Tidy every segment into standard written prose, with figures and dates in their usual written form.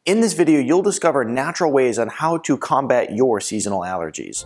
In this video, you'll discover natural ways on how to combat your seasonal allergies.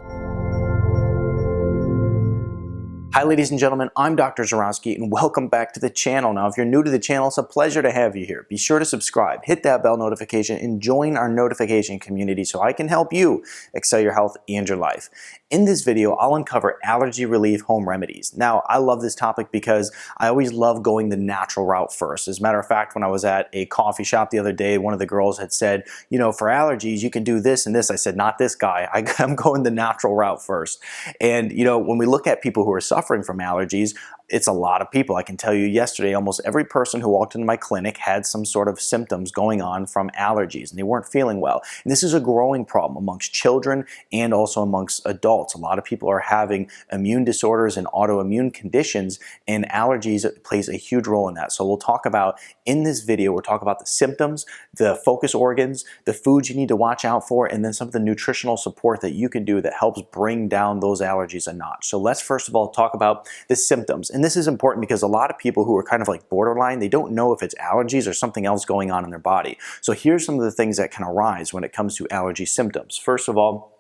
Hi ladies and gentlemen, I'm Dr. Zarowski and welcome back to the channel. Now if you're new to the channel, it's a pleasure to have you here. Be sure to subscribe, hit that bell notification, and join our notification community so I can help you excel your health and your life. In this video, I'll uncover allergy relief home remedies. Now I love this topic because I always love going the natural route first. As a matter of fact, when I was at a coffee shop the other day, one of the girls had said, you know, for allergies, you can do this and this. I said, not this guy. I'm going the natural route first. And you know, when we look at people who are suffering from allergies, it's a lot of people. I can tell you yesterday, almost every person who walked into my clinic had some sort of symptoms going on from allergies and they weren't feeling well. And this is a growing problem amongst children and also amongst adults. A lot of people are having immune disorders and autoimmune conditions, and allergies plays a huge role in that. So we'll talk about, in this video, we'll talk about the symptoms, the focus organs, the foods you need to watch out for, and then some of the nutritional support that you can do that helps bring down those allergies a notch. So let's first of all talk about the symptoms. And this is important because a lot of people who are kind of like borderline, they don't know if it's allergies or something else going on in their body. So here's some of the things that can arise when it comes to allergy symptoms. First of all,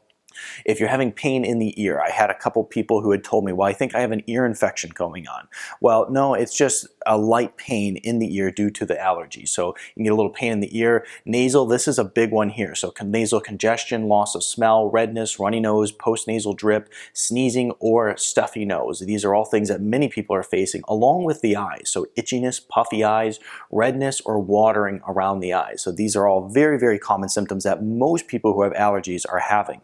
if you're having pain in the ear, I had a couple people who had told me, well, I think I have an ear infection going on. Well, no, it's just a light pain in the ear due to the allergy. So you can get a little pain in the ear. Nasal, this is a big one here. So nasal congestion, loss of smell, redness, runny nose, postnasal drip, sneezing, or stuffy nose. These are all things that many people are facing, along with the eyes. So itchiness, puffy eyes, redness, or watering around the eyes. So these are all very, very common symptoms that most people who have allergies are having.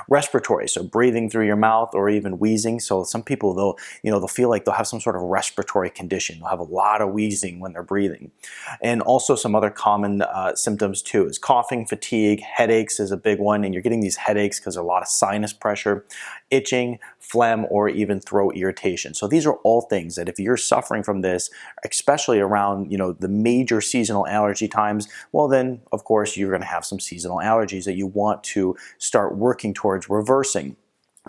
Respiratory, so breathing through your mouth or even wheezing. So some people, they'll feel like they'll have some sort of respiratory condition. They'll have a lot of wheezing when they're breathing. And also some other common symptoms too is coughing, fatigue, headaches is a big one, and you're getting these headaches because there's a lot of sinus pressure, itching, phlegm, or even throat irritation. So these are all things that if you're suffering from this, especially around the major seasonal allergy times, well then of course you're going to have some seasonal allergies that you want to start working towards reversing,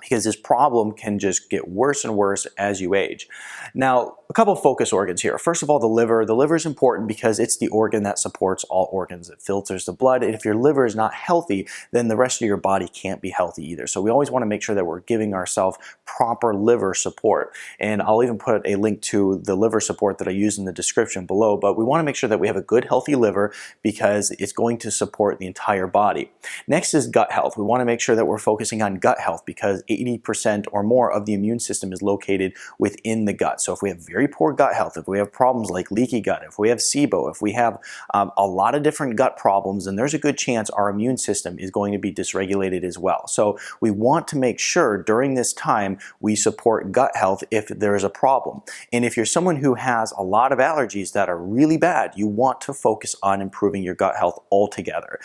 because this problem can just get worse and worse as you age. Now, a couple of focus organs here. First of all, the liver. The liver is important because it's the organ that supports all organs. It filters the blood, and if your liver is not healthy, then the rest of your body can't be healthy either. So we always want to make sure that we're giving ourselves proper liver support. And I'll even put a link to the liver support that I use in the description below, but we want to make sure that we have a good, healthy liver because it's going to support the entire body. Next is gut health. We want to make sure that we're focusing on gut health because 80% or more of the immune system is located within the gut. So if we have very poor gut health, if we have problems like leaky gut, if we have SIBO, if we have a lot of different gut problems, then there's a good chance our immune system is going to be dysregulated as well. So we want to make sure during this time we support gut health if there is a problem. And if you're someone who has a lot of allergies that are really bad, you want to focus on improving your gut health altogether.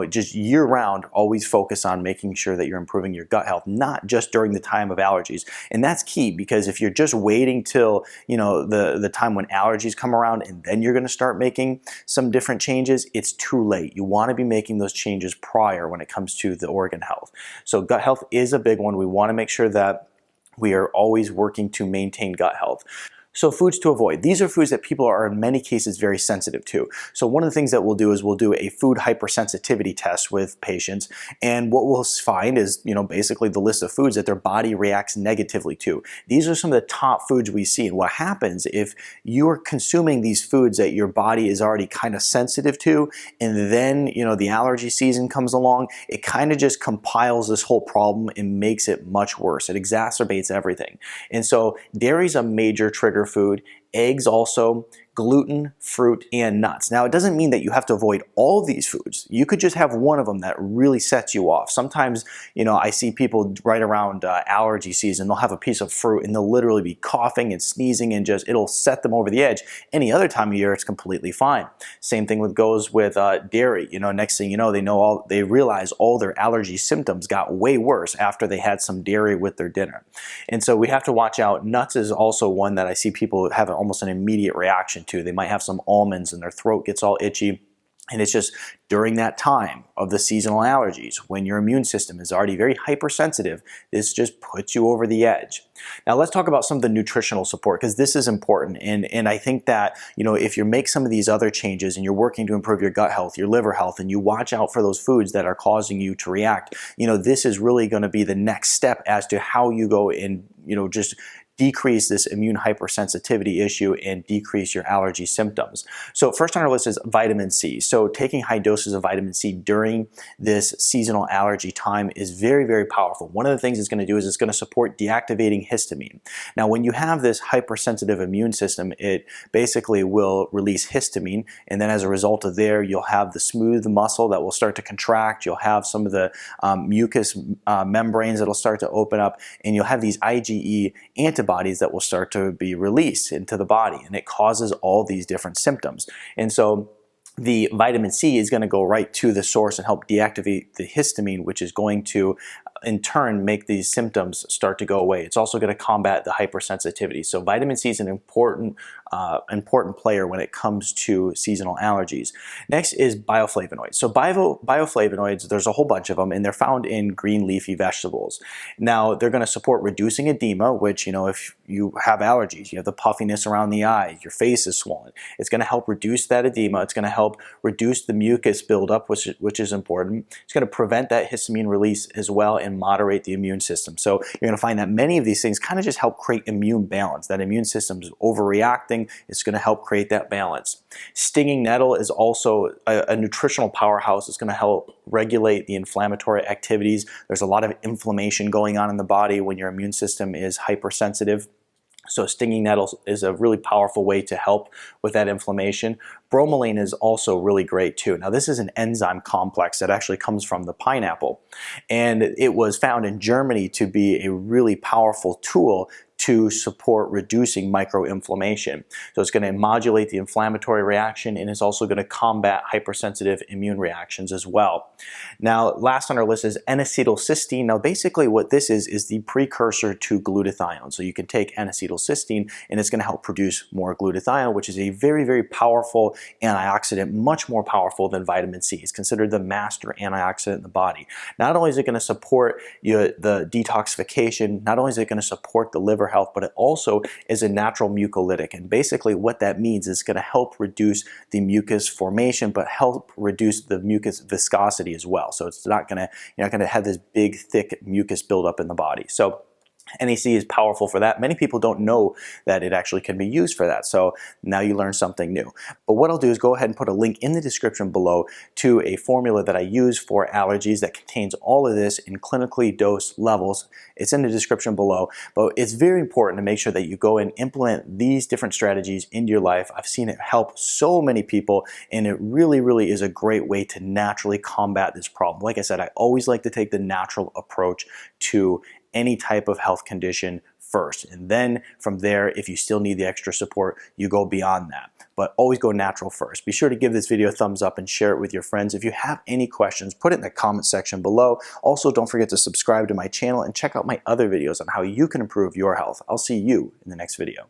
Just year round, always focus on making sure that you're improving your gut health, not just during the time of allergies. And that's key, because if you're just waiting till the time when allergies come around and then you're going to start making some different changes, it's too late. You want to be making those changes prior when it comes to the organ health. So gut health is a big one. We want to make sure that we are always working to maintain gut health. So foods to avoid. These are foods that people are in many cases very sensitive to. So one of the things that we'll do is we'll do a food hypersensitivity test with patients, and what we'll find is basically the list of foods that their body reacts negatively to. These are some of the top foods we see, and what happens if you're consuming these foods that your body is already kind of sensitive to, and then the allergy season comes along, it kind of just compiles this whole problem and makes it much worse. It exacerbates everything. And so dairy is a major trigger food. Eggs also, gluten, fruit, and nuts. Now, it doesn't mean that you have to avoid all of these foods. You could just have one of them that really sets you off. Sometimes, I see people right around allergy season, they'll have a piece of fruit and they'll literally be coughing and sneezing and it'll set them over the edge. Any other time of year, it's completely fine. Same thing goes with dairy. Next thing you know, they realize all their allergy symptoms got way worse after they had some dairy with their dinner. And so we have to watch out. Nuts is also one that I see people have almost an immediate reaction to. They might have some almonds and their throat gets all itchy. And it's just during that time of the seasonal allergies, when your immune system is already very hypersensitive, this just puts you over the edge. Now let's talk about some of the nutritional support, because this is important. And I think that, if you make some of these other changes and you're working to improve your gut health, your liver health, and you watch out for those foods that are causing you to react, this is really going to be the next step as to how you go and, just decrease this immune hypersensitivity issue and decrease your allergy symptoms. So first on our list is vitamin C. So taking high doses of vitamin C during this seasonal allergy time is very, very powerful. One of the things it's going to do is it's going to support deactivating histamine. Now, when you have this hypersensitive immune system, it basically will release histamine, and then as a result of there, you'll have the smooth muscle that will start to contract. You'll have some of the mucous membranes that will start to open up, and you'll have these IgE antibodies that will start to be released into the body, and it causes all these different symptoms. And so the vitamin C is going to go right to the source and help deactivate the histamine, which is going to in turn make these symptoms start to go away. It's also going to combat the hypersensitivity. So vitamin C is an important player when it comes to seasonal allergies. Next is bioflavonoids. So bioflavonoids, there's a whole bunch of them, and they're found in green leafy vegetables. Now, they're going to support reducing edema, which, if you have allergies, you have the puffiness around the eyes, your face is swollen. It's going to help reduce that edema. It's going to help reduce the mucus buildup, which is important. It's going to prevent that histamine release as well and moderate the immune system. So you're going to find that many of these things kind of just help create immune balance. That immune system is overreacting. It's going to help create that balance. Stinging nettle is also a nutritional powerhouse. It's going to help regulate the inflammatory activities. There's a lot of inflammation going on in the body when your immune system is hypersensitive. So stinging nettle is a really powerful way to help with that inflammation. Bromelain is also really great too. Now this is an enzyme complex that actually comes from the pineapple, and it was found in Germany to be a really powerful tool to support reducing microinflammation. So it's going to modulate the inflammatory reaction, and it's also going to combat hypersensitive immune reactions as well. Now, last on our list is n-acetyl cysteine. Now, basically what this is the precursor to glutathione. So you can take n-acetyl cysteine, and it's going to help produce more glutathione, which is a very, very powerful antioxidant, much more powerful than vitamin C. It's considered the master antioxidant in the body. Not only is it going to support the detoxification, not only is it going to support the liver health, but it also is a natural mucolytic. And basically what that means is it's going to help reduce the mucus formation, but help reduce the mucus viscosity as well. So it's not going to, you're not going to have this big, thick mucus buildup in the body. So NAC is powerful for that. Many people don't know that it actually can be used for that. So now you learn something new. But what I'll do is go ahead and put a link in the description below to a formula that I use for allergies that contains all of this in clinically dosed levels. It's in the description below. But it's very important to make sure that you go and implement these different strategies into your life. I've seen it help so many people, and it really, really is a great way to naturally combat this problem. Like I said, I always like to take the natural approach to any type of health condition first. And then from there, if you still need the extra support, you go beyond that. But always go natural first. Be sure to give this video a thumbs up and share it with your friends. If you have any questions, put it in the comment section below. Also, don't forget to subscribe to my channel and check out my other videos on how you can improve your health. I'll see you in the next video.